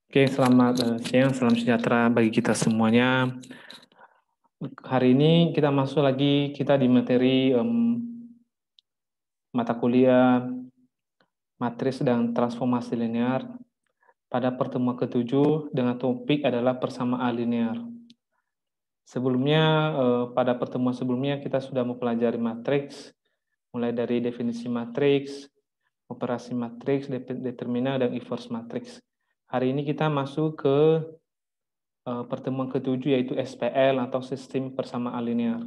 Oke, selamat siang, salam sejahtera bagi kita semuanya. Hari ini kita masuk lagi di materi mata kuliah matriks dan transformasi linear pada pertemuan ketujuh dengan topik adalah persamaan linear. Sebelumnya, pada pertemuan sebelumnya kita sudah mempelajari matriks, mulai dari definisi matriks, operasi matriks, determinan, dan inverse matriks. Hari ini kita masuk ke pertemuan ketujuh yaitu SPL atau sistem persamaan linear.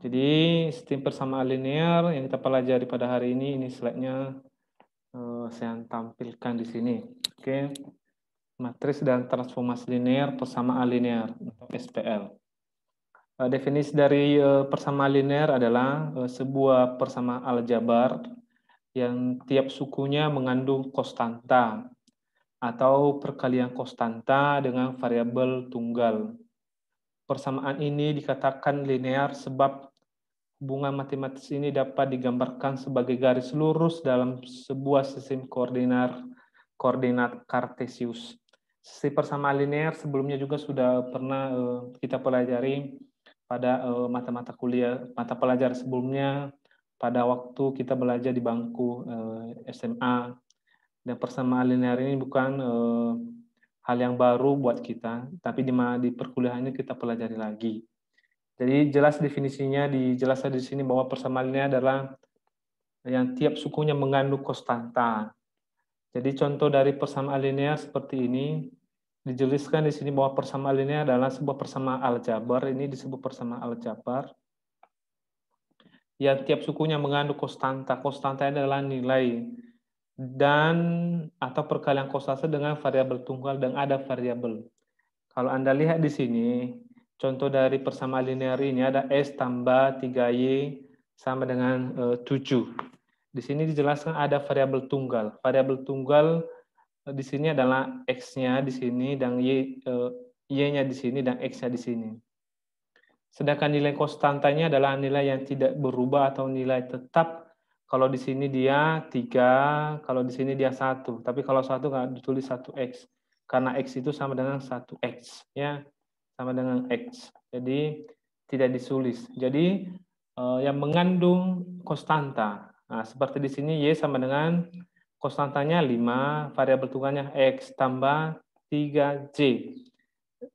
Jadi sistem persamaan linear yang kita pelajari pada hari ini slide-nya saya tampilkan di sini. Oke, matriks dan transformasi linear persamaan linear atau SPL. Definisi dari persamaan linear adalah sebuah persamaan aljabar yang tiap sukunya mengandung konstanta atau perkalian konstanta dengan variabel tunggal. Persamaan ini dikatakan linear sebab hubungan matematis ini dapat digambarkan sebagai garis lurus dalam sebuah sistem koordinat Cartesius. Sistem persamaan linear sebelumnya juga sudah pernah kita pelajari pada mata pelajaran sebelumnya pada waktu kita belajar di bangku SMA. Dan persamaan linear ini bukan hal yang baru buat kita, tapi di perkuliahan ini kita pelajari lagi. Jadi jelas definisinya dijelaskan di sini bahwa persamaan linear adalah yang tiap sukunya mengandung konstanta. Jadi contoh dari persamaan linear seperti ini dijelaskan di sini bahwa persamaan linear adalah sebuah persamaan aljabar. Ini disebut persamaan aljabar yang tiap sukunya mengandung konstanta. Konstanta adalah nilai dan atau perkalian konstanta dengan variabel tunggal dan ada variabel. Kalau Anda lihat di sini, contoh dari persamaan linear ini ada S tambah 3Y sama dengan 7. Di sini dijelaskan ada variabel tunggal. Variabel tunggal di sini adalah X-nya di sini dan Y-nya di sini dan X-nya di sini. Sedangkan nilai konstantanya adalah nilai yang tidak berubah atau nilai tetap. Kalau di sini dia 3, kalau di sini dia 1. Tapi kalau 1 nggak ditulis 1X. Karena X itu sama dengan 1X. Ya, sama dengan X. Jadi tidak ditulis. Jadi yang mengandung konstanta. Nah, seperti di sini Y sama dengan konstantanya 5, variabel tunggalnya X tambah 3J.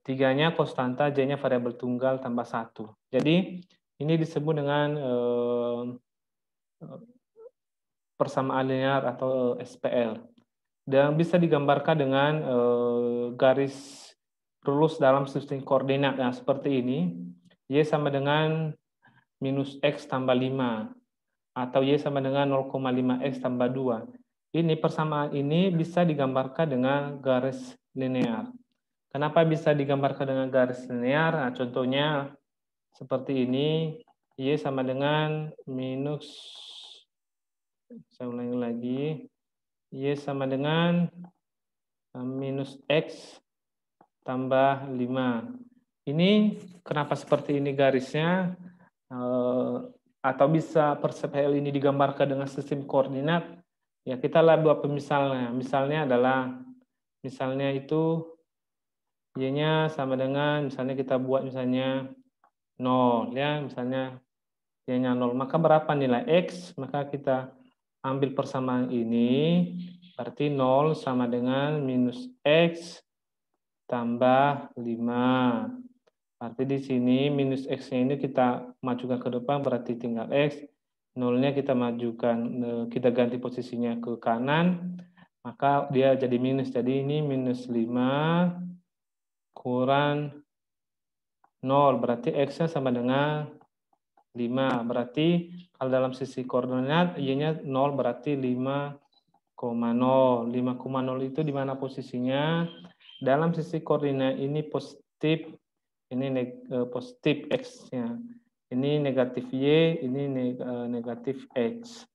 Tiganya konstanta, J-nya variabel tunggal tambah 1. Jadi ini disebut dengan persamaan linear atau SPL. Dan bisa digambarkan dengan garis lurus dalam sistem koordinat. Nah, seperti ini. Y sama dengan minus X tambah 5. Atau Y sama dengan 0,5X tambah 2. Ini persamaan ini bisa digambarkan dengan garis linear. Kenapa bisa digambarkan dengan garis linear? Nah, contohnya seperti ini, Y sama dengan minus, saya ulangi lagi, Y sama dengan minus X tambah 5. Ini kenapa seperti ini garisnya? Atau bisa persepel ini digambarkan dengan sistem koordinat? Ya, kita lihat dua pemisalnya. Misalnya itu Y-nya sama dengan, misalnya kita buat misalnya 0, ya, misalnya Y-nya 0. Maka berapa nilai X? Maka kita ambil persamaan ini, berarti 0 sama dengan minus X tambah 5. Berarti di sini minus X-nya ini kita majukan ke depan, berarti tinggal X. 0-nya kita majukan, kita ganti posisinya ke kanan, maka dia jadi minus. Jadi ini minus 5 kurang 0, berarti X-nya sama dengan 5. Berarti kalau dalam sisi koordinat, Y-nya 0, berarti 5,0. 5,0 itu di mana posisinya? Dalam sisi koordinat ini positif, ini positif X-nya. Ini negatif Y, ini negatif X.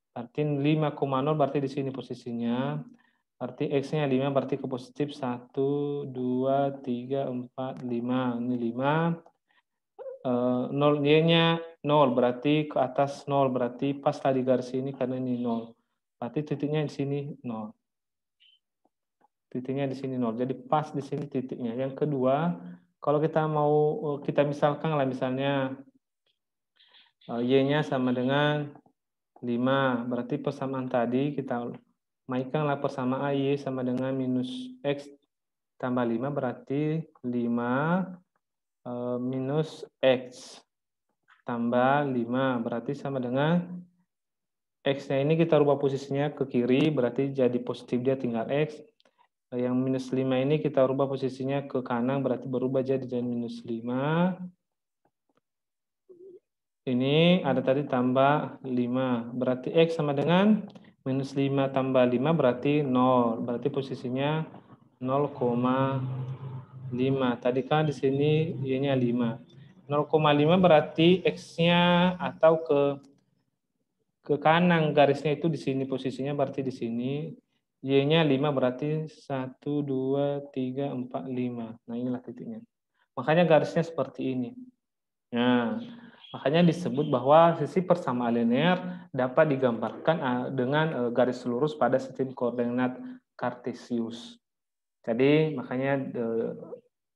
Berarti 5,0 berarti di sini posisinya. Berarti X-nya 5, berarti ke positif 1, 2, 3, 4, 5. Ini 5. 0 Y-nya 0, berarti ke atas 0, berarti pas tadi garis ini karena ini 0. Berarti titiknya di sini 0. Titiknya di sini 0. Jadi pas di sini titiknya. Yang kedua, kalau kita mau kita misalkan lah misalnya Y-nya sama dengan 5. Berarti persamaan tadi kita mainkanlah persamaan Y sama dengan minus X tambah 5 berarti 5 minus X tambah 5 berarti sama dengan X-nya ini kita rubah posisinya ke kiri berarti jadi positif dia tinggal X. Yang minus 5 ini kita rubah posisinya ke kanan berarti berubah jadi minus 5. Ini ada tadi tambah 5. Berarti X sama dengan minus 5 tambah 5 berarti 0. Berarti posisinya 0,5. Tadi kan di sini Y-nya 5. 0,5 berarti X-nya atau ke kanan garisnya itu di sini posisinya berarti di sini. Y-nya 5 berarti 1, 2, 3, 4, 5. Nah inilah titiknya. Makanya garisnya seperti ini. Nah, makanya disebut bahwa sisi persamaan linear dapat digambarkan dengan garis lurus pada sistem koordinat Kartesius. Jadi makanya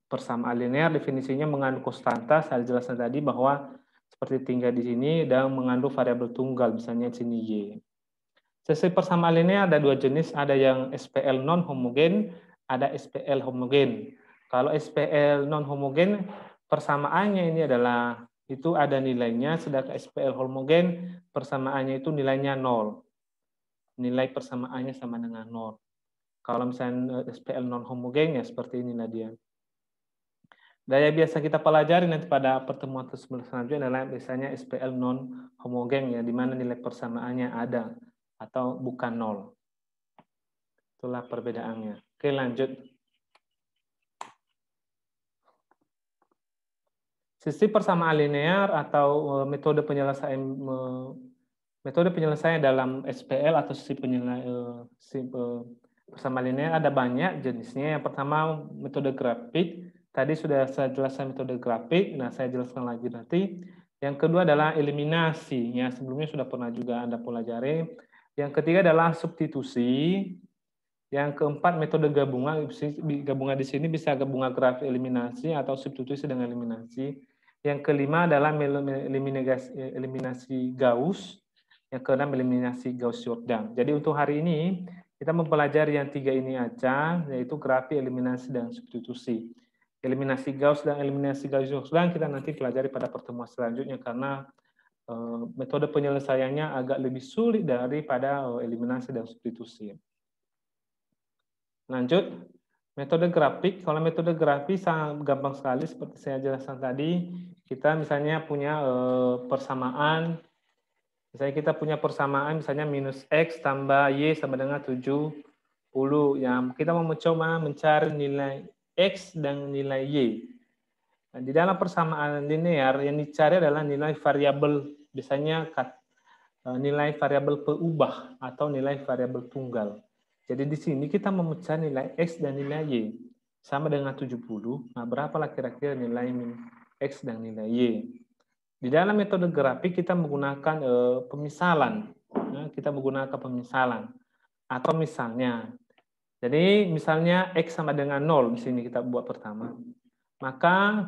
persamaan linear definisinya mengandung konstanta. Saya jelaskan tadi bahwa seperti tinggal di sini dan mengandung variabel tunggal, misalnya di sini Y. Sisi persamaan linear ada dua jenis, ada yang SPL non homogen, ada SPL homogen. Kalau SPL non homogen persamaannya ini adalah itu ada nilainya, sedangkan SPL homogen persamaannya itu nilainya 0. Nilai persamaannya sama dengan 0. Kalau misalnya SPL non homogen ya seperti inilah dia. Daya biasa kita pelajari nanti pada pertemuan selanjutnya adalah biasanya SPL non homogen ya, di mana nilai persamaannya ada atau bukan 0. Itulah perbedaannya. Oke, lanjut. Sisi persamaan linear atau metode penyelesaian dalam SPL atau sisi persamaan linear ada banyak jenisnya. Yang pertama metode grafik. Tadi sudah saya jelaskan metode grafik. Nah, saya jelaskan lagi nanti. Yang kedua adalah eliminasi. Ya, sebelumnya sudah pernah juga Anda pelajari. Yang ketiga adalah substitusi. Yang keempat metode gabungan. Gabungan di sini bisa gabungan grafik eliminasi atau substitusi dengan eliminasi. Yang kelima adalah eliminasi Gauss. Yang keenam eliminasi Gauss-Jordan. Jadi untuk hari ini kita mempelajari yang tiga ini aja, yaitu grafik, eliminasi, dan substitusi. Eliminasi Gauss dan eliminasi Gauss-Jordan kita nanti pelajari pada pertemuan selanjutnya karena metode penyelesaiannya agak lebih sulit daripada eliminasi dan substitusi. Lanjut. Metode grafik, kalau metode grafik sangat gampang sekali seperti saya jelaskan tadi. Kita misalnya punya persamaan, misalnya kita punya persamaan misalnya minus X tambah Y sama dengan 70. Yang kita mau mencoba mencari nilai X dan nilai Y. Nah, di dalam persamaan linear yang dicari adalah nilai variabel, biasanya nilai variabel peubah atau nilai variabel tunggal. Jadi di sini kita memecah nilai X dan nilai Y. Sama dengan 70. Nah, berapalah kira-kira nilai X dan nilai Y? Di dalam metode grafik kita menggunakan pemisalan. Nah, kita menggunakan pemisalan. Atau misalnya, jadi misalnya X sama dengan 0. Di sini kita buat pertama. Maka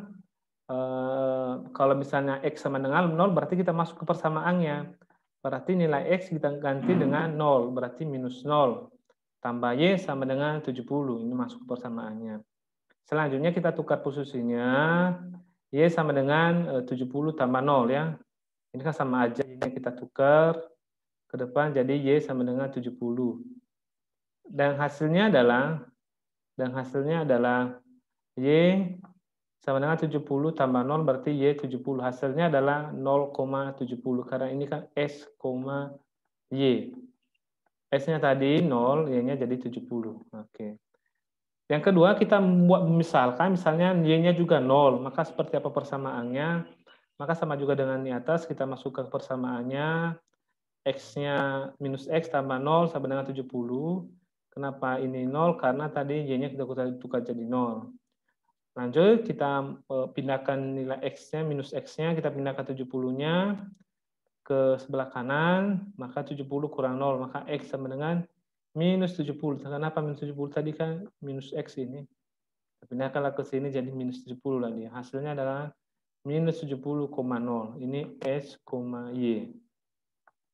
kalau misalnya X sama dengan 0, berarti kita masuk ke persamaannya. Berarti nilai X kita ganti dengan 0, berarti minus 0. Tambah Y sama dengan 70, ini masuk ke persamaannya. Selanjutnya kita tukar posisinya, Y sama dengan 70 tambah 0 ya. Ini kan sama aja, ini kita tukar ke depan jadi Y sama dengan 70. Dan hasilnya adalah Y sama dengan 70 tambah 0 berarti Y 70. Hasilnya adalah 0,70 karena ini kan S, Y. S-nya tadi 0, Y-nya jadi 70. Oke. Yang kedua kita membuat misalnya Y-nya juga 0, maka seperti apa persamaannya? Maka sama juga dengan di atas, kita masukkan persamaannya, X-nya minus X tambah 0 sama dengan 70. Kenapa ini 0? Karena tadi Y-nya kita tukar jadi 0. Lanjut, kita pindahkan nilai X-nya, minus X-nya, kita pindahkan 70-nya ke sebelah kanan, maka 70 kurang 0, maka X sama dengan minus 70. Kenapa minus 70? Tadi kan minus X ini. Pindahkanlah ke sini jadi minus 70 lah dia. Hasilnya adalah minus 70,0. Ini S, Y.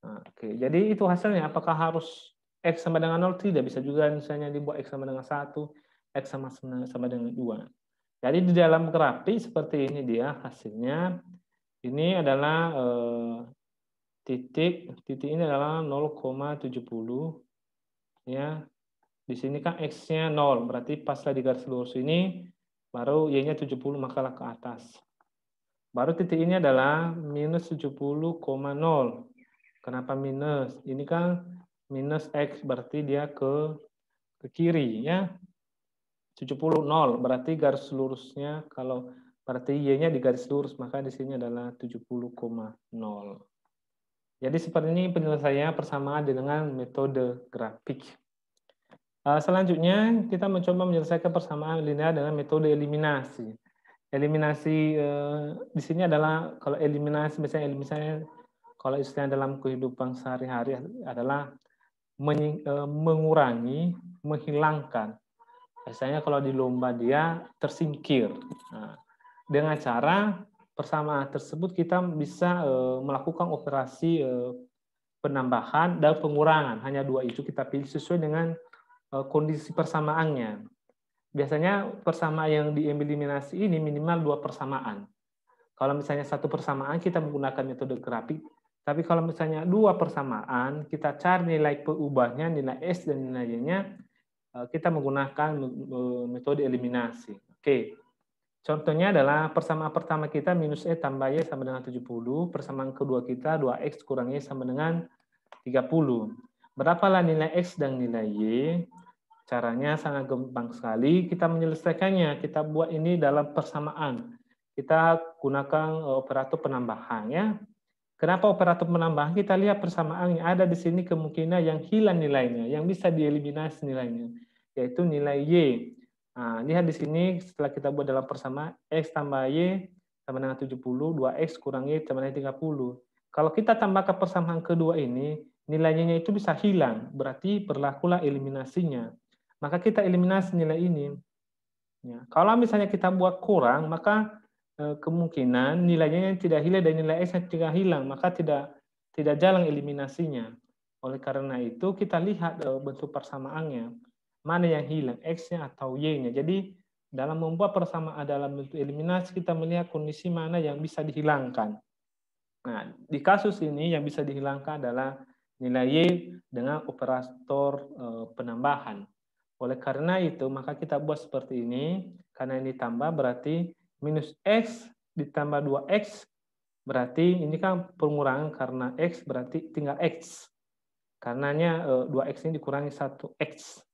Nah, oke. Jadi itu hasilnya. Apakah harus X sama dengan 0? Tidak. Bisa juga misalnya dibuat X sama dengan 1, X sama dengan 2. Jadi di dalam grafik seperti ini dia hasilnya. Ini adalah titik ini adalah 0,70 ya. Di sini kan X-nya 0, berarti paslah di garis lurus ini baru Y-nya 70 makalah ke atas. Baru titik ini adalah minus 70,0. Kenapa minus? Ini kan minus X berarti dia ke kiri ya. 70 0 berarti garis lurusnya kalau berarti Y-nya di garis lurus maka di sini adalah 70,0. Jadi seperti ini penyelesaiannya persamaan dengan metode grafik. Selanjutnya kita mencoba menyelesaikan persamaan linear dengan metode eliminasi. Eliminasi di sini adalah kalau eliminasi misalnya kalau istilahnya dalam kehidupan sehari-hari adalah mengurangi, menghilangkan. Biasanya kalau di lomba dia tersingkir. Nah, dengan cara persamaan tersebut kita bisa melakukan operasi penambahan dan pengurangan. Hanya dua itu kita pilih sesuai dengan kondisi persamaannya. Biasanya persamaan yang dieliminasi ini minimal 2 persamaan. Kalau misalnya 1 persamaan kita menggunakan metode grafik. Tapi kalau misalnya 2 persamaan, kita cari nilai peubahnya, nilai S dan nilai Y-nya, kita menggunakan metode eliminasi. Oke. Contohnya adalah persamaan pertama kita minus E tambah Y sama dengan 70. Persamaan kedua kita 2X kurang Y sama dengan 30. Berapalah nilai X dan nilai Y? Caranya sangat gampang sekali. Kita menyelesaikannya. Kita buat ini dalam persamaan. Kita gunakan operator penambahan ya. Kenapa operator penambahan? Kita lihat persamaan yang ada di sini kemungkinan yang hilang nilainya, yang bisa dieliminasi nilainya, yaitu nilai Y. Nah, lihat di sini setelah kita buat dalam persamaan X tambah Y sama dengan 70, 2X kurang Y sama dengan 30. Kalau kita tambahkan persamaan kedua ini, nilainya itu bisa hilang, berarti berlakulah eliminasinya. Maka kita eliminasi nilai ini. Ya. Kalau misalnya kita buat kurang, maka kemungkinan nilainya yang tidak hilang dan nilai X yang tidak hilang, maka tidak jalan eliminasinya. Oleh karena itu kita lihat bentuk persamaannya, mana yang hilang, X-nya atau Y-nya. Jadi dalam membuat persamaan dalam bentuk eliminasi kita melihat kondisi mana yang bisa dihilangkan. Nah, di kasus ini yang bisa dihilangkan adalah nilai Y dengan operator penambahan. Oleh karena itu, maka kita buat seperti ini. Karena ini tambah berarti minus X ditambah 2X, berarti ini kan pengurangan karena X, berarti tinggal X. Karenanya 2X ini dikurangi 1X.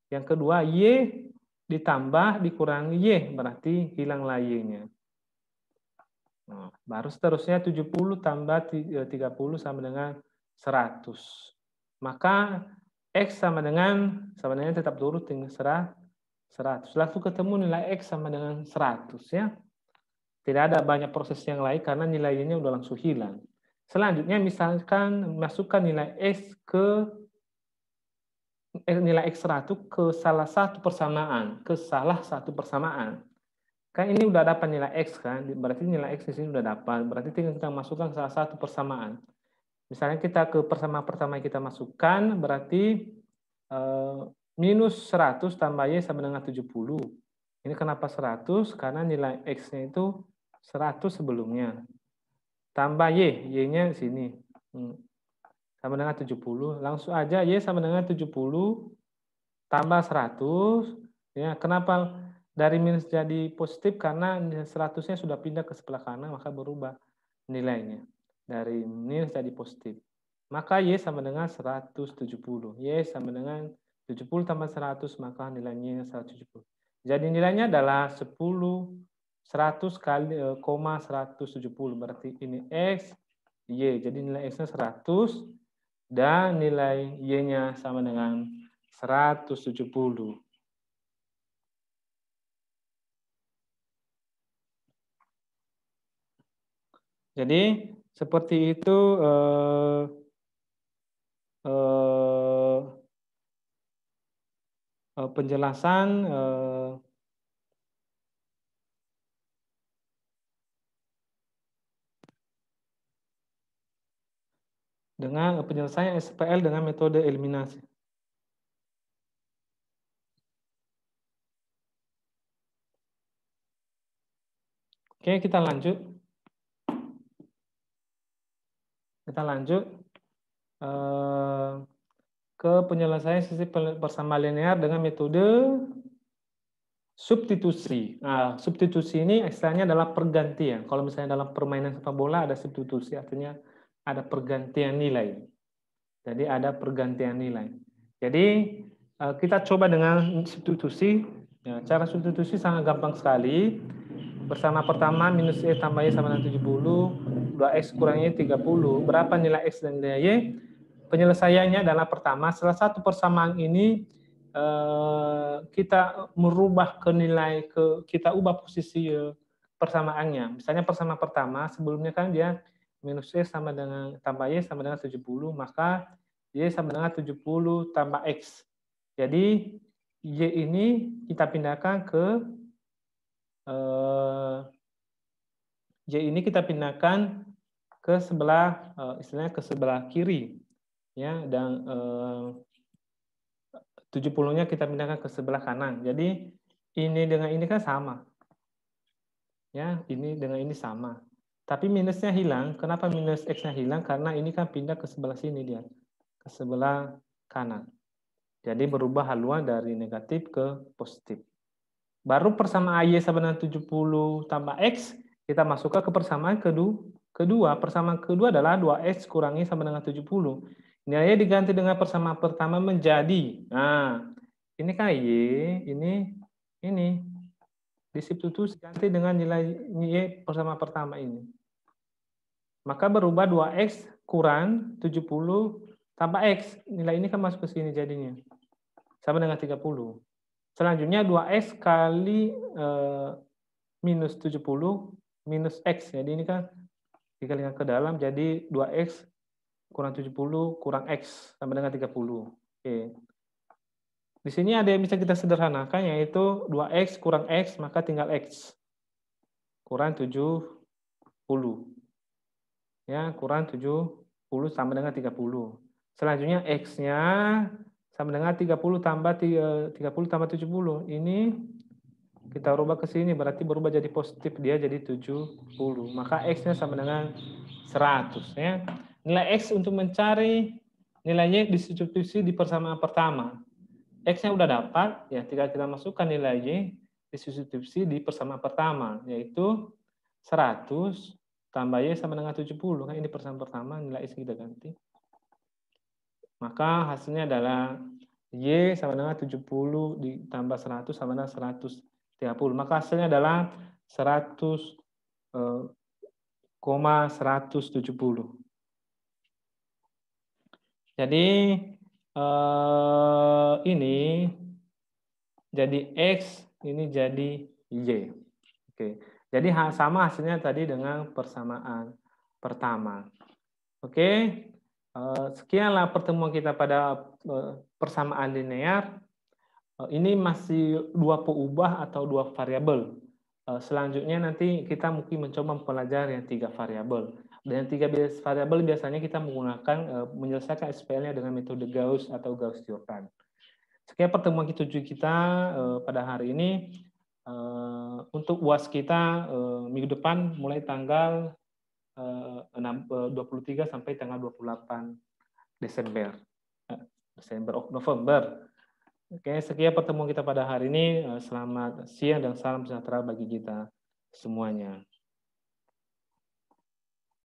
Yang kedua, Y ditambah dikurangi Y, berarti hilanglah Y-nya. Nah, baru seterusnya 70 tambah 30 sama dengan 100. Maka X sama dengan tetap turun tinggal 100. Lalu ketemu nilai X sama dengan 100 ya. Tidak ada banyak proses yang lain karena nilainya udah langsung hilang. Selanjutnya misalkan masukkan nilai X ke nilai X100 ke salah satu persamaan, Kan ini udah dapat nilai X kan, berarti nilai X di sini udah dapat, berarti tinggal kita masukkan salah satu persamaan. Misalnya kita ke persamaan pertama yang kita masukkan, berarti minus 100 tambah Y sama dengan 70. Ini kenapa 100? Karena nilai X-nya itu 100 sebelumnya. Tambah Y, Y-nya di sini. Sama dengan 70. Langsung aja Y sama dengan 70 tambah 100. Ya, kenapa dari minus jadi positif? Karena 100-nya sudah pindah ke sebelah kanan, maka berubah nilainya. Dari minus jadi positif. Maka Y sama dengan 170. Y sama dengan 70 tambah 100, maka nilainya 170. Jadi nilainya adalah 100 kali 170. Berarti ini X, Y. Jadi nilai X-nya 100 dan nilai Y-nya sama dengan 170. Jadi seperti itu penjelasan dengan penyelesaian SPL dengan metode eliminasi. Oke, kita lanjut. Kita lanjut ke penyelesaian sisi persamaan linear dengan metode substitusi. Nah, substitusi ini istilahnya adalah pergantian. Kalau misalnya dalam permainan sepak bola ada substitusi, artinya ada pergantian nilai. Jadi ada pergantian nilai. Jadi kita coba dengan substitusi. Ya, cara substitusi sangat gampang sekali. Bersama pertama minus Y tambah Y sama dengan 70, 2X kurang Y 30. Berapa nilai X dan nilai Y? Penyelesaiannya adalah pertama, salah satu persamaan ini kita merubah ke nilai, kita ubah posisi persamaannya. Misalnya persamaan pertama, sebelumnya kan dia minus Y sama dengan tambah Y sama dengan 70, maka Y sama dengan 70 tambah X. Jadi Y ini kita pindahkan ke Y ini kita pindahkan ke sebelah istilahnya ke sebelah kiri ya, dan 70-nya kita pindahkan ke sebelah kanan. Jadi ini dengan ini kan sama. Ya, ini dengan ini sama. Tapi minusnya hilang. Kenapa minus X-nya hilang? Karena ini kan pindah ke sebelah sini dia. Ke sebelah kanan. Jadi berubah haluan dari negatif ke positif. Baru persamaan Y sama dengan 70 tambah X, kita masukkan ke persamaan kedua. Persamaan kedua adalah 2X kurangi sama dengan 70. Nilainya diganti dengan persamaan pertama menjadi. Nah, ini kan Y, ini. Disubstitusi ganti dengan nilai Y persamaan pertama ini. Maka berubah 2X kurang 70 tambah X. Nilai ini kan masuk ke sini jadinya. Sama dengan 30. Selanjutnya 2X kali minus 70 minus X. Jadi ini kan dikalikan ke dalam jadi 2X kurang 70 kurang X sama dengan 30. Oke. Di sini ada yang bisa kita sederhanakan yaitu 2X kurang X maka tinggal X. Kurang 70. Ya, kurang 70 sama dengan 30. Selanjutnya X-nya sama dengan 30 tambah 70. Ini kita rubah ke sini berarti berubah jadi positif, dia jadi 70. Maka X-nya sama dengan 100 ya. Nilai X untuk mencari nilainya disubstitusi di persamaan pertama. X-nya udah dapat, ya tinggal kita masukkan nilai Y disubstitusi di persamaan pertama, yaitu 100 tambah Y sama dengan 70. Kan ini persamaan pertama, nilai X kita ganti. Maka hasilnya adalah Y sama dengan 70 ditambah 100 sama dengan 130. Maka hasilnya adalah 100,170. Jadi ini jadi X, ini jadi Y. Oke. Jadi sama hasilnya tadi dengan persamaan pertama. Oke. Sekianlah pertemuan kita pada persamaan linear. Ini masih dua peubah atau dua variabel. Selanjutnya nanti kita mungkin mencoba mempelajari yang 3 variabel. Dan yang 3 variabel biasanya kita menggunakan menyelesaikan SPL-nya dengan metode Gauss atau Gauss-Jordan. Sekian pertemuan kita pada hari ini. Untuk UAS kita minggu depan mulai tanggal 23 sampai tanggal 28 November. Oke, sekian pertemuan kita pada hari ini. Selamat siang dan salam sejahtera bagi kita semuanya.